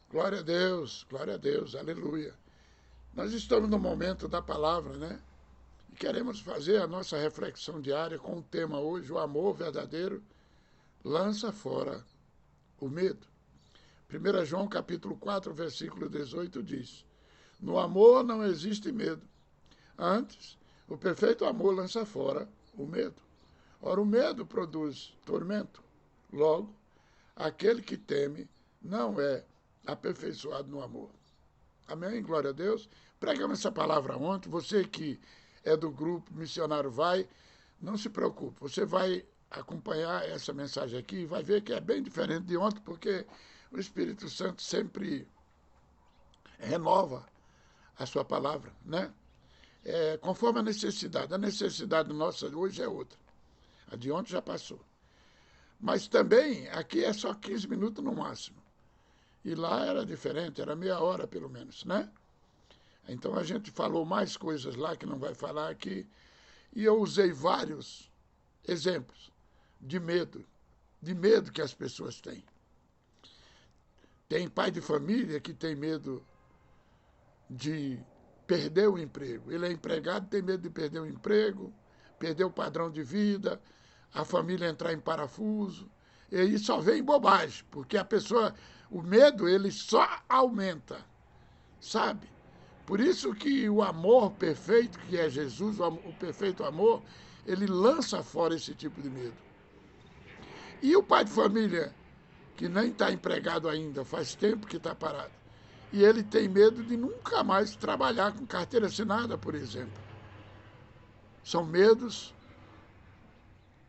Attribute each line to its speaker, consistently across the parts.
Speaker 1: Glória a Deus, aleluia. Nós estamos no momento da palavra, né? E queremos fazer a nossa reflexão diária com o tema hoje, o amor verdadeiro lança fora o medo. 1 João capítulo 4, versículo 18 diz: No amor não existe medo. Antes, o perfeito amor lança fora o medo. Ora, o medo produz tormento. Logo, aquele que teme não é aperfeiçoado no amor. Amém? Glória a Deus. Pregamos essa palavra ontem. Você que é do grupo Missionário Vai, não se preocupe. Você vai acompanhar essa mensagem aqui e vai ver que é bem diferente de ontem, porque o Espírito Santo sempre renova a sua palavra, né? Conforme a necessidade. A necessidade nossa hoje é outra. A de ontem já passou. Mas também aqui é só 15 minutos no máximo. E lá era diferente, era meia hora pelo menos, né? Então a gente falou mais coisas lá que não vai falar aqui. E eu usei vários exemplos de medo que as pessoas têm. Tem pai de família que tem medo de perder o emprego. Ele é empregado, tem medo de perder o emprego, perder o padrão de vida, a família entrar em parafuso. E aí só vem bobagem, porque a pessoa, o medo, ele só aumenta, sabe? Por isso que o amor perfeito, que é Jesus, o perfeito amor, ele lança fora esse tipo de medo. E o pai de família, que nem está empregado ainda, faz tempo que está parado, e ele tem medo de nunca mais trabalhar com carteira assinada, por exemplo. São medos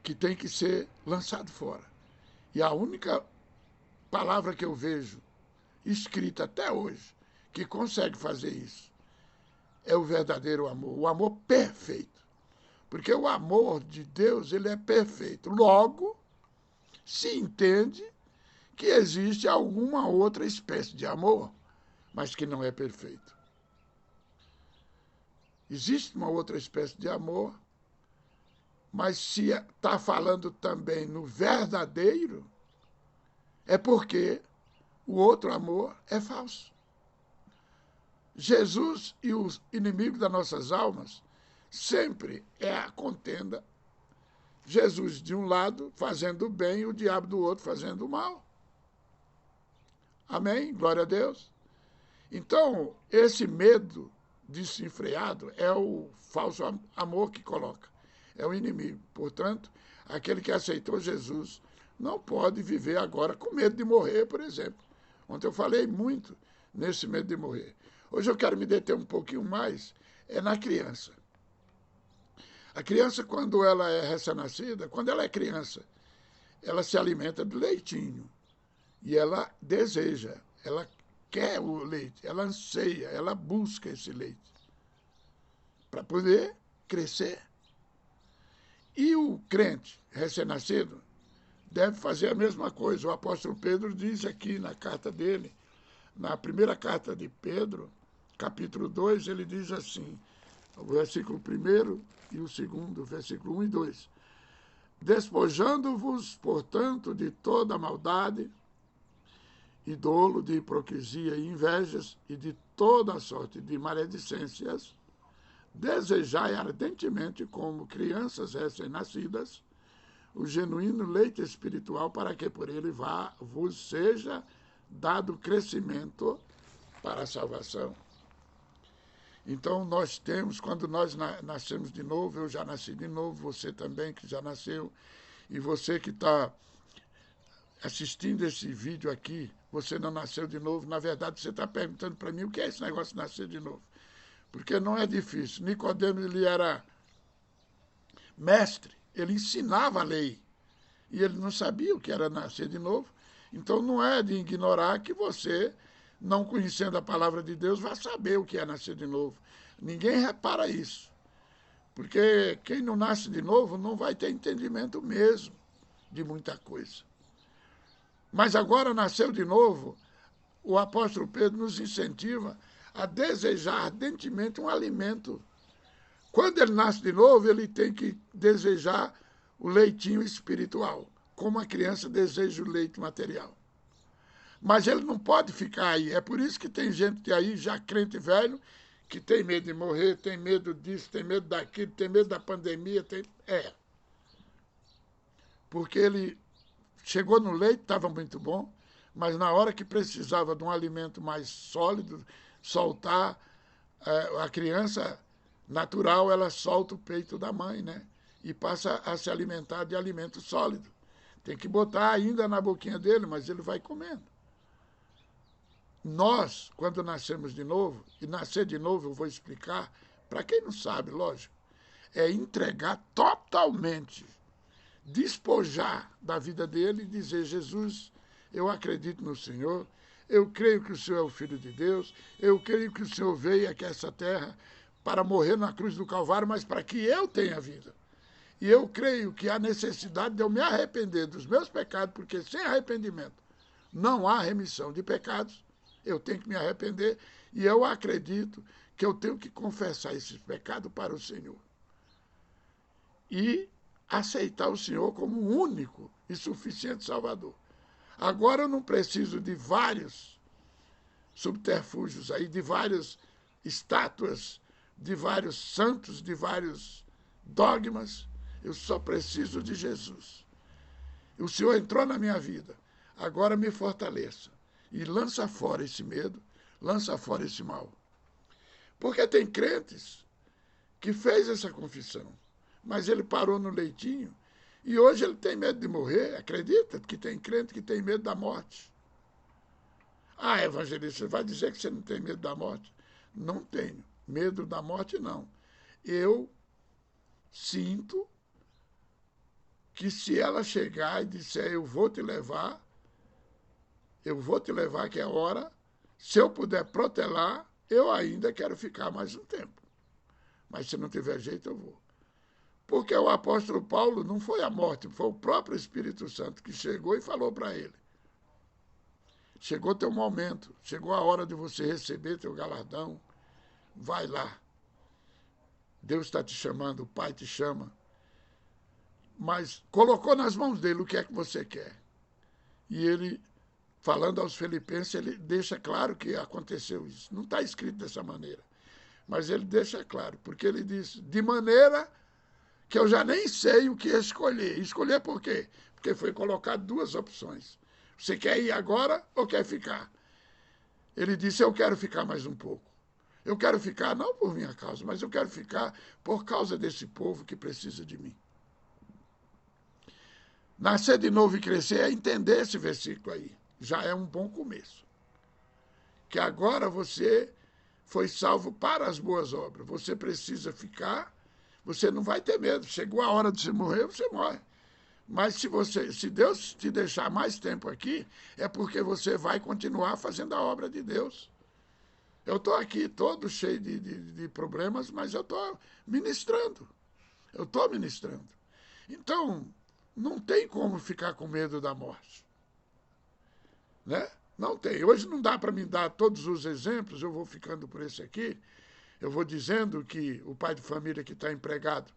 Speaker 1: que têm que ser lançados fora. E a única palavra que eu vejo escrita até hoje que consegue fazer isso é o verdadeiro amor, o amor perfeito. Porque o amor de Deus, ele é perfeito. Logo, se entende que existe alguma outra espécie de amor, mas que não é perfeito. Existe uma outra espécie de amor, mas se está falando também no verdadeiro, é porque o outro amor é falso. Jesus e os inimigos das nossas almas sempre é a contenda. Jesus de um lado fazendo o bem e o diabo do outro fazendo o mal. Amém? Glória a Deus. Então, esse medo desenfreado é o falso amor que coloca. É o inimigo. Portanto, aquele que aceitou Jesus não pode viver agora com medo de morrer, por exemplo. Ontem eu falei muito nesse medo de morrer. Hoje eu quero me deter um pouquinho mais na criança. A criança, quando ela é recém-nascida, quando ela é criança, ela se alimenta de leitinho. E ela deseja, ela quer o leite, ela anseia, ela busca esse leite para poder crescer. E o crente recém-nascido deve fazer a mesma coisa. O apóstolo Pedro diz aqui na carta dele, na primeira carta de Pedro, capítulo 2, ele diz assim, o versículo 1 e o segundo, versículo 1 e 2. Despojando-vos, portanto, de toda maldade, e dolo, de hipocrisia e invejas, e de toda sorte de maledicências, desejai ardentemente, como crianças recém-nascidas, o genuíno leite espiritual, para que por ele vos seja dado crescimento para a salvação. Então, nós temos, quando nós nascemos de novo, eu já nasci de novo, você também que já nasceu, e você que está assistindo esse vídeo aqui, você não nasceu de novo, na verdade você está perguntando para mim o que é esse negócio de nascer de novo. Porque não é difícil. Nicodemos, ele era mestre, ele ensinava a lei, e ele não sabia o que era nascer de novo. Então não é de ignorar que você, não conhecendo a palavra de Deus, vai saber o que é nascer de novo. Ninguém repara isso. Porque quem não nasce de novo não vai ter entendimento mesmo de muita coisa. Mas agora nasceu de novo, o apóstolo Pedro nos incentiva a desejar ardentemente um alimento. Quando ele nasce de novo, ele tem que desejar o leitinho espiritual, como a criança deseja o leite material. Mas ele não pode ficar aí. É por isso que tem gente aí, já crente velho, que tem medo de morrer, tem medo disso, tem medo daquilo, tem medo da pandemia. Porque ele chegou no leite, estava muito bom, mas na hora que precisava de um alimento mais sólido, soltar, a criança natural, ela solta o peito da mãe, né? E passa a se alimentar de alimento sólido. Tem que botar ainda na boquinha dele, mas ele vai comendo. Nós, quando nascemos de novo, e nascer de novo eu vou explicar, para quem não sabe, lógico, é entregar totalmente, despojar da vida dele e dizer: Jesus, eu acredito no Senhor, eu creio que o Senhor é o Filho de Deus, eu creio que o Senhor veio aqui a essa terra para morrer na cruz do Calvário, mas para que eu tenha vida. E eu creio que há necessidade de eu me arrepender dos meus pecados, porque sem arrependimento não há remissão de pecados. Eu tenho que me arrepender e eu acredito que eu tenho que confessar esses pecados para o Senhor. E aceitar o Senhor como o único e suficiente Salvador. Agora eu não preciso de vários subterfúgios aí, de várias estátuas, de vários santos, de vários dogmas. Eu só preciso de Jesus. O Senhor entrou na minha vida. Agora me fortaleça. E lança fora esse medo, lança fora esse mal. Porque tem crentes que fez essa confissão, mas ele parou no leitinho e hoje ele tem medo de morrer. Acredita que tem crente que tem medo da morte? Ah, evangelista, você vai dizer que você não tem medo da morte? Não tenho. Medo da morte, não. Eu sinto que se ela chegar e disser: eu vou te levar, que é hora, se eu puder protelar, eu ainda quero ficar mais um tempo. Mas se não tiver jeito, eu vou. Porque o apóstolo Paulo não foi a morte, foi o próprio Espírito Santo que chegou e falou para ele: chegou teu momento, chegou a hora de você receber teu galardão, vai lá. Deus está te chamando, o Pai te chama. Mas colocou nas mãos dele o que é que você quer. E ele, falando aos filipenses, ele deixa claro que aconteceu isso. Não está escrito dessa maneira, mas ele deixa claro, porque ele diz: de maneira que eu já nem sei o que escolher. Escolher por quê? Porque foi colocado duas opções. Você quer ir agora ou quer ficar? Ele disse: eu quero ficar mais um pouco. Eu quero ficar não por minha causa, mas eu quero ficar por causa desse povo que precisa de mim. Nascer de novo e crescer é entender esse versículo aí. Já é um bom começo. Que agora você foi salvo para as boas obras. Você precisa ficar, você não vai ter medo. Chegou a hora de você morrer, você morre. Mas se Deus te deixar mais tempo aqui, é porque você vai continuar fazendo a obra de Deus. Eu estou aqui todo cheio de problemas, mas eu estou ministrando. Eu estou ministrando. Então, não tem como ficar com medo da morte. Né? Não tem. Hoje não dá para me dar todos os exemplos, eu vou ficando por esse aqui. Eu vou dizendo que o pai de família que está empregado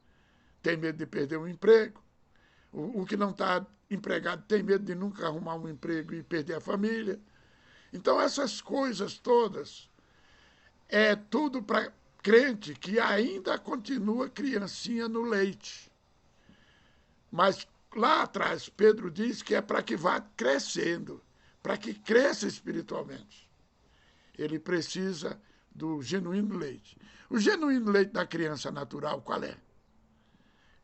Speaker 1: tem medo de perder um emprego. O que não está empregado tem medo de nunca arrumar um emprego e perder a família. Então, essas coisas todas é tudo para crente que ainda continua criancinha no leite. Mas lá atrás, Pedro diz que é para que vá crescendo, para que cresça espiritualmente. Ele precisa do genuíno leite. O genuíno leite da criança natural, qual é?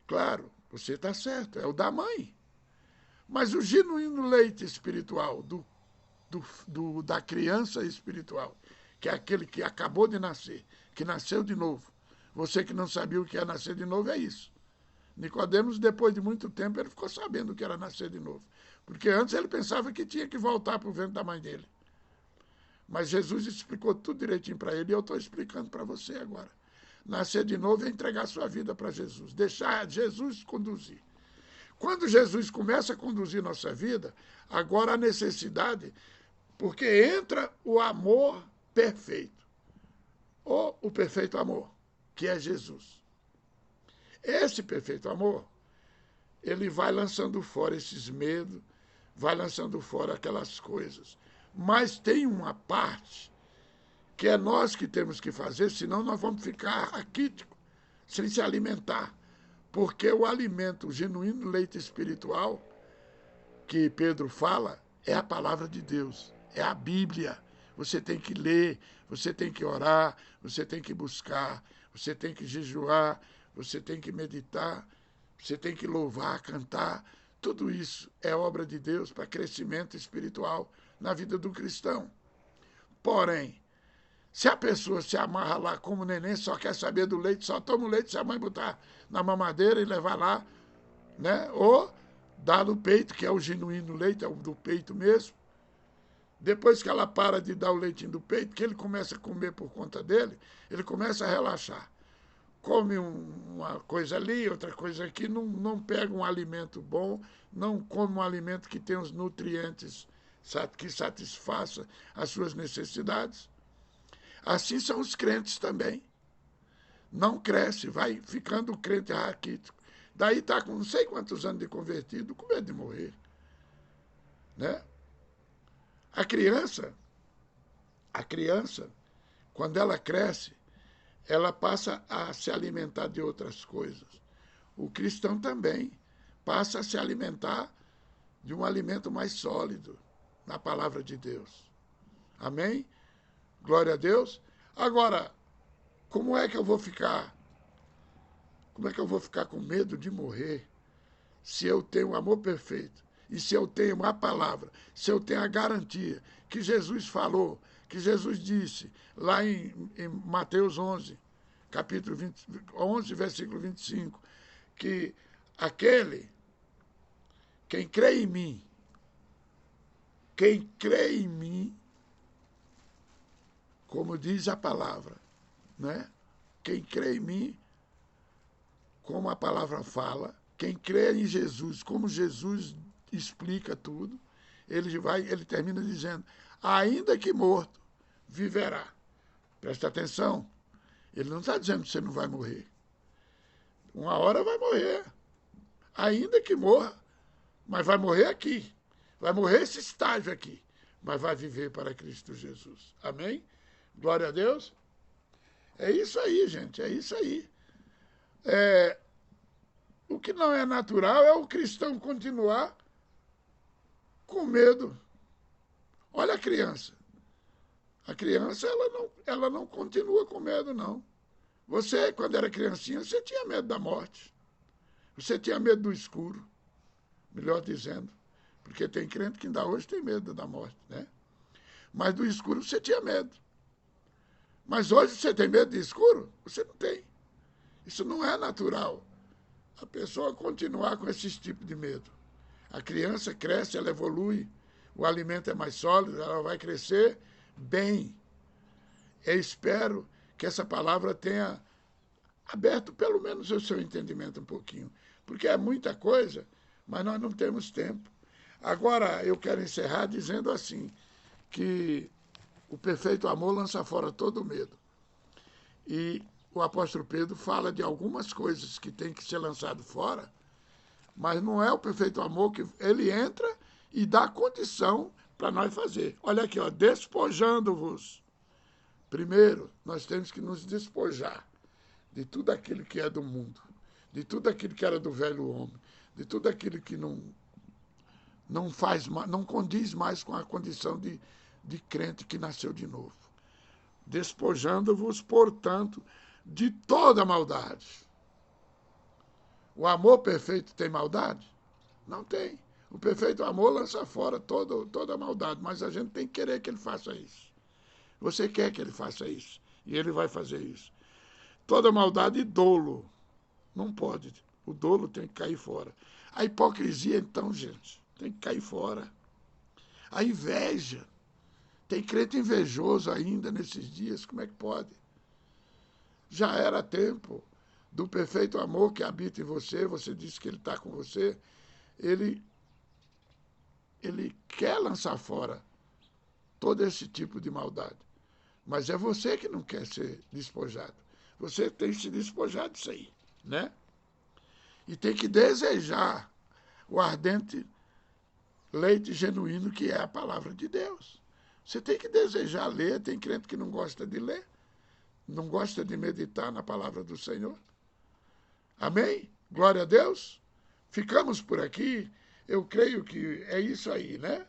Speaker 1: Claro, você está certo, é o da mãe. Mas o genuíno leite espiritual da criança espiritual, que é aquele que acabou de nascer, que nasceu de novo. Você que não sabia o que é nascer de novo, é isso. Nicodemos, depois de muito tempo, ele ficou sabendo o que era nascer de novo. Porque antes ele pensava que tinha que voltar para o ventre da mãe dele. Mas Jesus explicou tudo direitinho para ele e eu estou explicando para você agora. Nascer de novo é entregar sua vida para Jesus, deixar Jesus conduzir. Quando Jesus começa a conduzir nossa vida, agora a necessidade, porque entra o amor perfeito, ou o perfeito amor, que é Jesus. Esse perfeito amor, ele vai lançando fora esses medos, vai lançando fora aquelas coisas. Mas tem uma parte que é nós que temos que fazer, senão nós vamos ficar raquíticos, sem se alimentar. Porque o alimento, o genuíno leite espiritual, que Pedro fala, é a palavra de Deus, é a Bíblia. Você tem que ler, você tem que orar, você tem que buscar, você tem que jejuar, você tem que meditar, você tem que louvar, cantar. Tudo isso é obra de Deus para crescimento espiritual na vida do cristão. Porém, se a pessoa se amarra lá como neném, só quer saber do leite, só toma o leite se a mãe botar na mamadeira e levar lá, né? Ou dá no peito, que é o genuíno leite, é o do peito mesmo. Depois que ela para de dar o leitinho do peito, que ele começa a comer por conta dele, ele começa a relaxar. Come uma coisa ali, outra coisa aqui, não pega um alimento bom, não come um alimento que tenha os nutrientes que satisfaça as suas necessidades. Assim são os crentes também. Não cresce, vai ficando crente raquítico. Daí está com não sei quantos anos de convertido, com medo de morrer. Né? A criança, quando ela cresce, ela passa a se alimentar de outras coisas. O cristão também passa a se alimentar de um alimento mais sólido, na palavra de Deus. Amém? Glória a Deus. Agora, como é que eu vou ficar? Como é que eu vou ficar com medo de morrer se eu tenho o amor perfeito? E se eu tenho a palavra, se eu tenho a garantia que Jesus falou, que Jesus disse lá em Mateus 11, capítulo 11, versículo 25, que quem crê em mim, como diz a palavra, né? Quem crê em mim, como a palavra fala, quem crê em Jesus, como Jesus explica tudo, ele termina dizendo, ainda que morto, viverá. Presta atenção, ele não está dizendo que você não vai morrer. Uma hora vai morrer, ainda que morra, mas vai morrer aqui, vai morrer esse estágio aqui, mas vai viver para Cristo Jesus. Amém? Glória a Deus. É isso aí, gente, é isso aí. O que não é natural é o cristão continuar com medo. Olha a criança. A criança, ela não continua com medo, não. Você, quando era criancinha, você tinha medo da morte. Você tinha medo do escuro, melhor dizendo. Porque tem crente que ainda hoje tem medo da morte, né? Mas do escuro você tinha medo. Mas hoje você tem medo de escuro? Você não tem. Isso não é natural. A pessoa continuar com esse tipo de medo. A criança cresce, ela evolui, o alimento é mais sólido, ela vai crescer bem. Eu espero que essa palavra tenha aberto pelo menos o seu entendimento um pouquinho, porque é muita coisa, mas nós não temos tempo. Agora, eu quero encerrar dizendo assim, que o perfeito amor lança fora todo medo. E o apóstolo Pedro fala de algumas coisas que tem que ser lançado fora, mas não é o perfeito amor que ele entra e dá condição para nós fazer. Olha aqui, ó, despojando-vos. Primeiro, nós temos que nos despojar de tudo aquilo que é do mundo, de tudo aquilo que era do velho homem, de tudo aquilo que não condiz mais com a condição de crente que nasceu de novo. Despojando-vos, portanto, de toda maldade. O amor perfeito tem maldade? Não tem. O perfeito amor lança fora toda maldade, mas a gente tem que querer que ele faça isso. Você quer que ele faça isso, e ele vai fazer isso. Toda maldade e dolo. Não pode. O dolo tem que cair fora. A hipocrisia, então, gente, tem que cair fora. A inveja. Tem crente invejoso ainda nesses dias, como é que pode? Já era tempo do perfeito amor que habita em você, você disse que ele está com você, ele quer lançar fora todo esse tipo de maldade. Mas é você que não quer ser despojado. Você tem que se despojar disso aí, né? E tem que desejar o ardente leite genuíno que é a palavra de Deus. Você tem que desejar ler. Tem crente que não gosta de ler, não gosta de meditar na palavra do Senhor. Amém? Glória a Deus. Ficamos por aqui. Eu creio que é isso aí, né?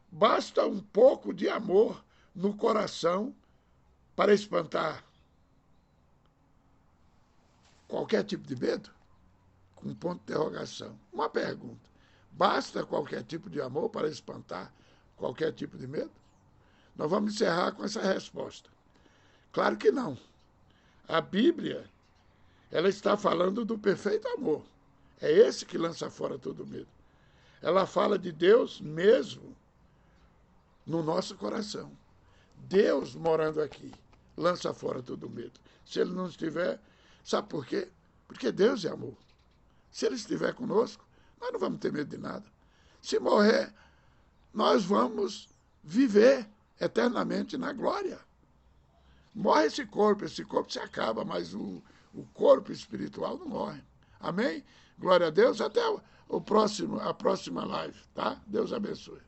Speaker 1: Basta um pouco de amor no coração para espantar qualquer tipo de medo? Com um ponto de interrogação. Uma pergunta. Basta qualquer tipo de amor para espantar qualquer tipo de medo? Nós vamos encerrar com essa resposta. Claro que não. A Bíblia, ela está falando do perfeito amor. É esse que lança fora todo medo. Ela fala de Deus mesmo no nosso coração. Deus morando aqui lança fora todo medo. Se ele não estiver, sabe por quê? Porque Deus é amor. Se ele estiver conosco, nós não vamos ter medo de nada. Se morrer, nós vamos viver eternamente na glória. Morre esse corpo se acaba, mas o corpo espiritual não morre. Amém? Glória a Deus. Até a próxima live, tá? Deus abençoe.